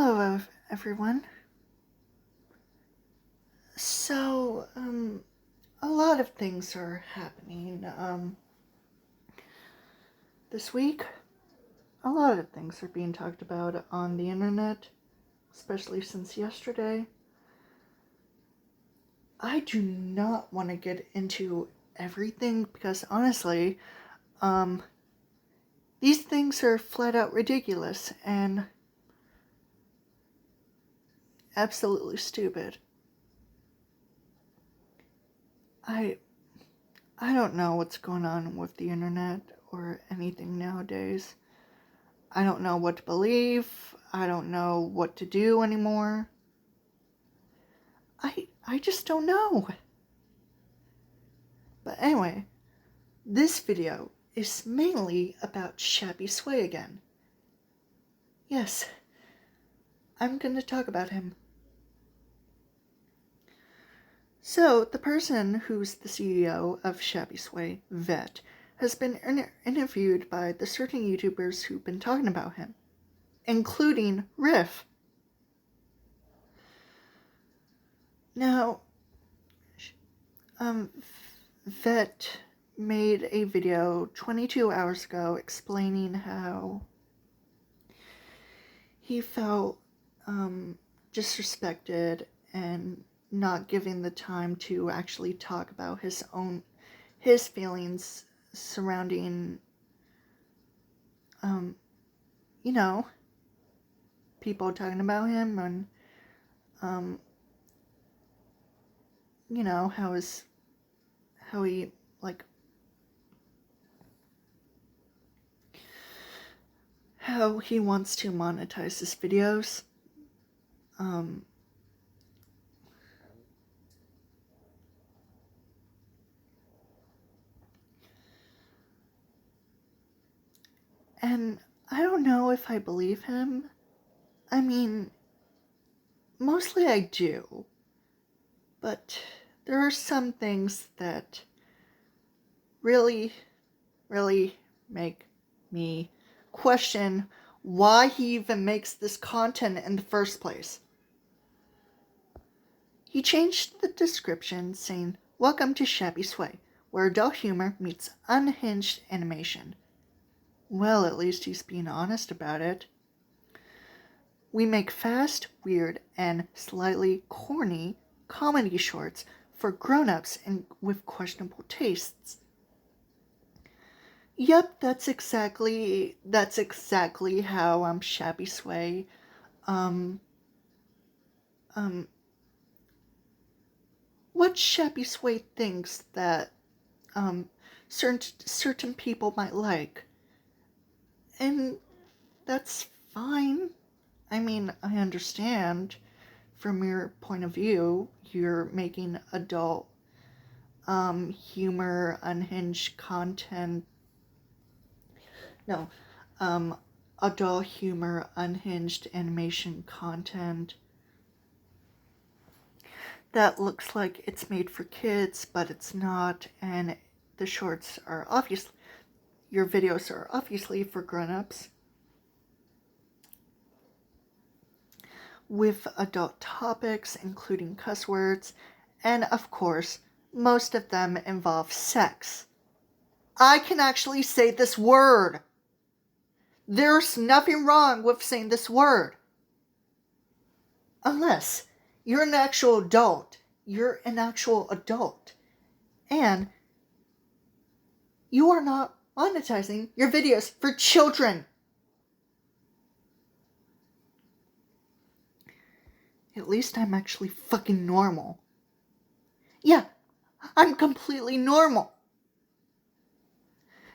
Hello, everyone. So, a lot of things are happening, this week. A lot of things are being talked about on the internet, especially since yesterday. I do not want to get into everything because honestly, these things are flat out ridiculous and absolutely stupid. I don't know what's going on with the internet or anything nowadays. I don't know what to believe. I don't know what to do anymore. I just don't know. But anyway, this video is mainly about ShappySway again. Yes, I'm gonna talk about him. So, the person who's the CEO of ShappySway, Vet, has been interviewed by the certain YouTubers who've been talking about him, including Riff. Now, Vet made a video 22 hours ago explaining how he felt disrespected and not given the time to actually talk about his feelings surrounding people talking about him and how he how he wants to monetize his videos. And I don't know if I believe him. I mean, mostly I do. But there are some things that really, really make me question why he even makes this content in the first place. He changed the description saying, "Welcome to ShappySway, where adult humor meets unhinged animation." Well, at least he's being honest about it. We make fast, weird, and slightly corny comedy shorts for grown-ups and with questionable tastes. Yep, that's exactly how ShappySway what ShappySway thinks that certain people might like. And that's fine. I mean, I understand from your point of view, you're making adult humor, unhinged content. No, adult humor, unhinged animation content that looks like it's made for kids, but it's not, and the shorts are obviously, your videos are obviously for grown-ups, with adult topics, including cuss words, and of course, most of them involve sex. I can actually say this word. There's nothing wrong with saying this word. Unless you're an actual adult. You're an actual adult. And you are not monetizing your videos for children. At least I'm actually fucking normal. Yeah, I'm completely normal.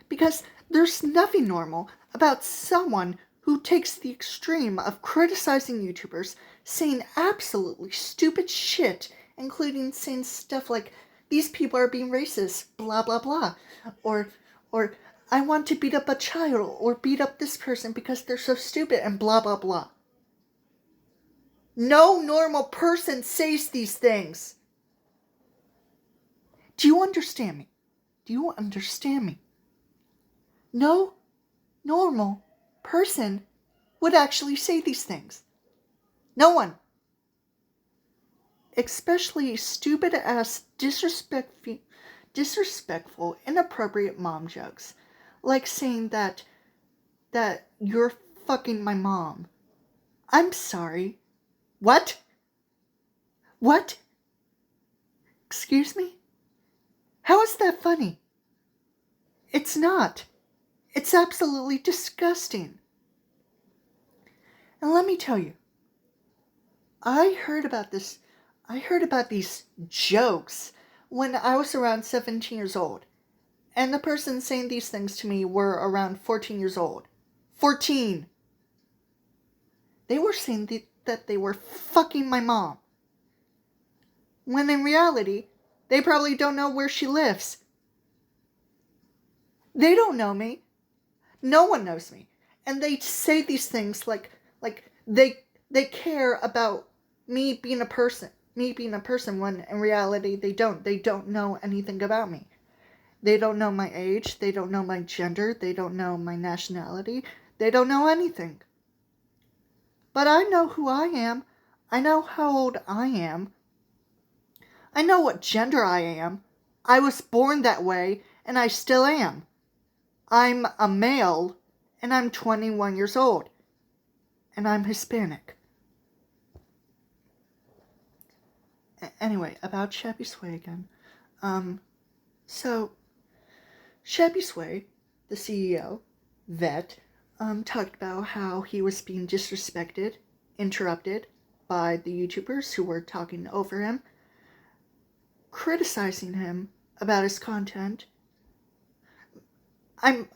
Because there's nothing normal about someone who takes the extreme of criticizing YouTubers, saying absolutely stupid shit, including saying stuff like, "These people are being racist, blah blah blah," or "I want to beat up a child or beat up this person because they're so stupid," and blah blah blah. No normal person says these things. Do you understand me? Do you understand me? No normal person would actually say these things. No one. Especially stupid-ass, disrespectful, inappropriate mom jokes. Like saying that you're fucking my mom. I'm sorry. What? What? Excuse me? How is that funny? It's not. It's absolutely disgusting. And let me tell you, I heard about these jokes when I was around 17 years old. And the person saying these things to me were around 14 years old. 14! They were saying that they were fucking my mom. When in reality, they probably don't know where she lives. They don't know me. No one knows me. And they say these things like they care about me being a person when in reality they don't. They don't know anything about me. They don't know my age, they don't know my gender, they don't know my nationality, they don't know anything. But I know who I am. I know how old I am. I know what gender I am. I was born that way, and I still am. I'm a male, and I'm 21 years old. And I'm Hispanic. Anyway, about ShappySway again. So, ShappySway, the CEO, vet, talked about how he was being disrespected, interrupted by the YouTubers who were talking over him, criticizing him about his content. I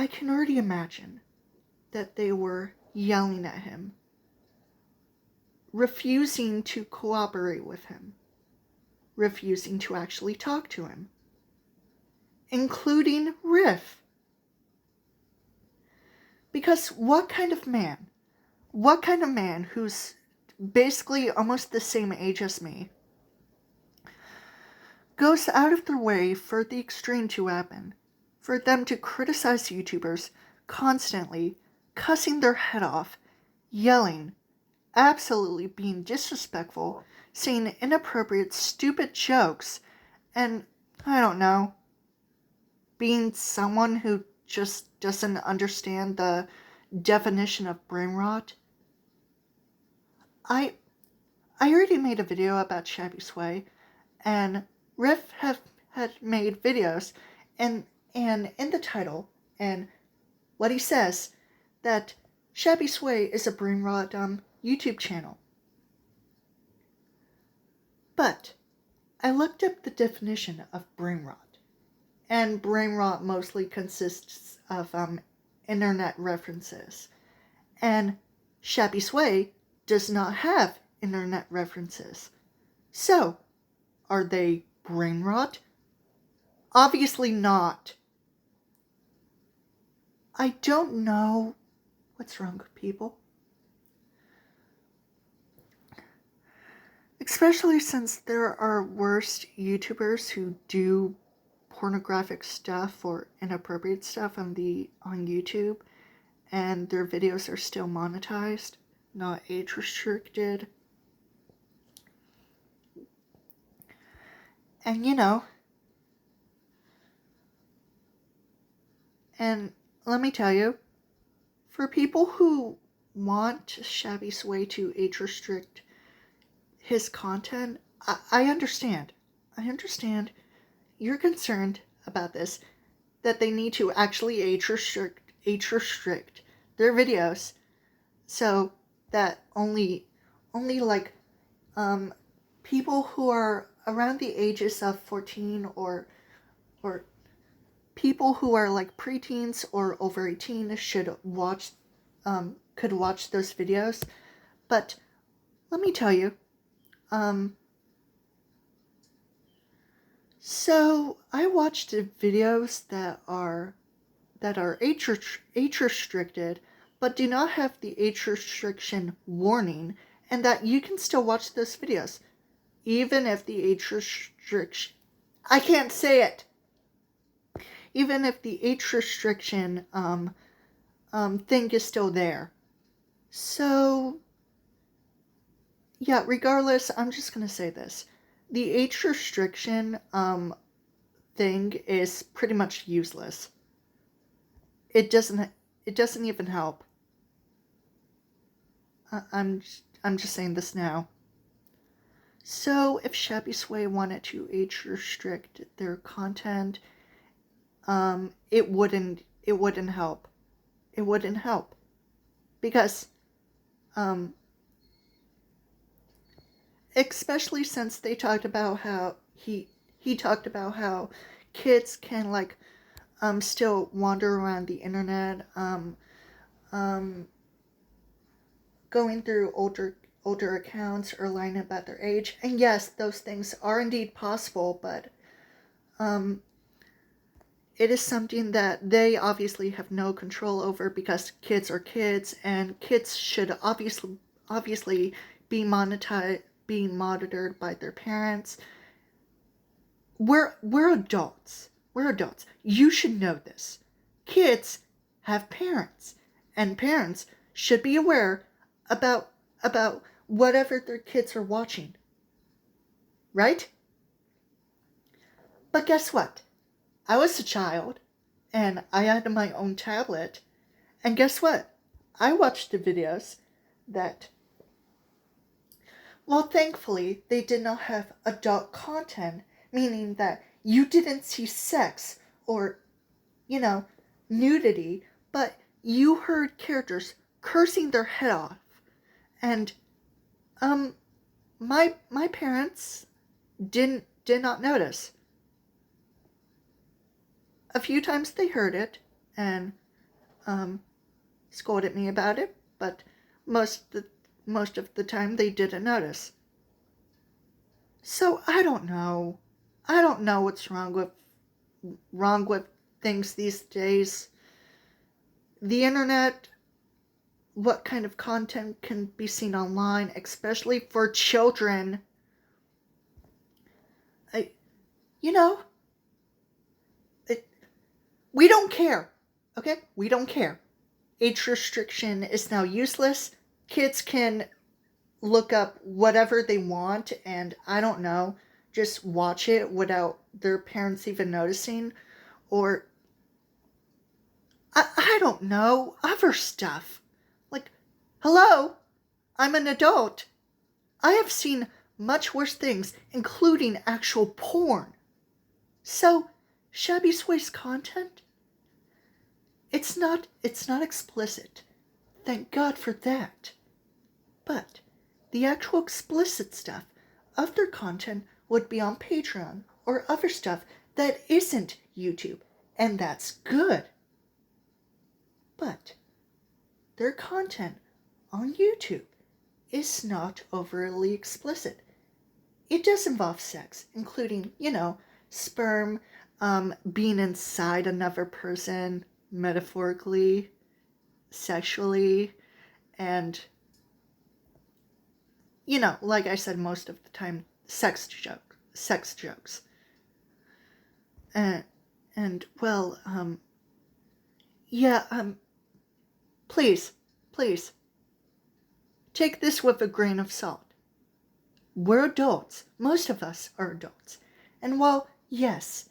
can already imagine that they were yelling at him, refusing to cooperate with him, refusing to actually talk to him, including Riff. Because what kind of man who's basically almost the same age as me goes out of their way for the extreme to happen, for them to criticize YouTubers constantly, cussing their head off, yelling, absolutely being disrespectful, saying inappropriate, stupid jokes, and, I don't know, being someone who just doesn't understand the definition of brain rot. I already made a video about ShappySway, and Riff had made videos, and in the title, and what he says, that ShappySway is a brain rot YouTube channel. But I looked up the definition of brain rot, and brain rot mostly consists of internet references, and ShappySway does not have internet references. So, are they brain rot? Obviously not. I don't know what's wrong with people. Especially since there are worse YouTubers who do pornographic stuff or inappropriate stuff on YouTube, and their videos are still monetized, not age restricted. And and let me tell you, for people who want ShappySway to age restrict his content, I understand. I understand you're concerned about this, that they need to actually age restrict their videos so that only like people who are around the ages of 14 or people who are like preteens or over 18 should watch could watch those videos. But let me tell you, so I watched videos that are age restricted, but do not have the age restriction warning, and that you can still watch those videos, even if the age restriction, I can't say it, even if the age restriction thing is still there. So, yeah, regardless, I'm just gonna say this. The age restriction, thing is pretty much useless. It doesn't even help. I'm just saying this now. So if ShappySway wanted to age restrict their content, it wouldn't help. It wouldn't help because especially since they talked about how he talked about how kids can like still wander around the internet, going through older accounts or lying about their age. And yes, those things are indeed possible, but it is something that they obviously have no control over because kids are kids, and kids should obviously be being monitored by their parents. We're adults. We're adults. You should know this. Kids have parents, and parents should be aware about whatever their kids are watching. Right? But guess what? I was a child, and I had my own tablet, and guess what? I watched the videos that, well, thankfully, they did not have adult content, meaning that you didn't see sex or, nudity, but you heard characters cursing their head off. And, my parents did not notice. A few times they heard it and scolded me about it, but most of the time they didn't notice. So I don't know. I don't know what's wrong with things these days. The internet, what kind of content can be seen online, especially for children. We don't care. Okay? We don't care. Age restriction is now useless. Kids can look up whatever they want and, I don't know, just watch it without their parents even noticing. Or, I don't know, other stuff. Like, hello? I'm an adult. I have seen much worse things, including actual porn. So, ShappySway's content? It's not explicit. Thank God for that. But the actual explicit stuff of their content would be on Patreon or other stuff that isn't YouTube, and that's good. But their content on YouTube is not overly explicit. It does involve sex, including, sperm being inside another person, metaphorically, sexually, and, like I said, most of the time, sex jokes. And well, please, take this with a grain of salt. We're adults. Most of us are adults. And while, yes,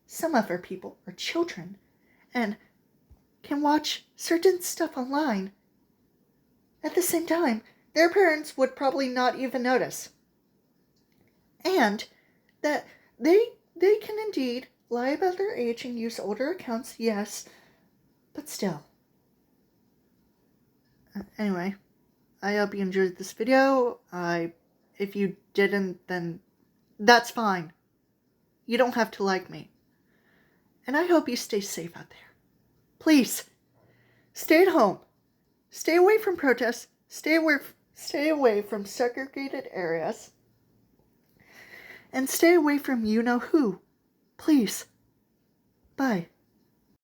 some of our people are children and can watch certain stuff online, at the same time, their parents would probably not even notice. And that they can indeed lie about their age and use older accounts, yes, but still. Anyway, I hope you enjoyed this video. If you didn't, then that's fine. You don't have to like me. And I hope you stay safe out there. Please, stay at home. Stay away from protests. Stay away from segregated areas. And stay away from you-know-who. Please. Bye.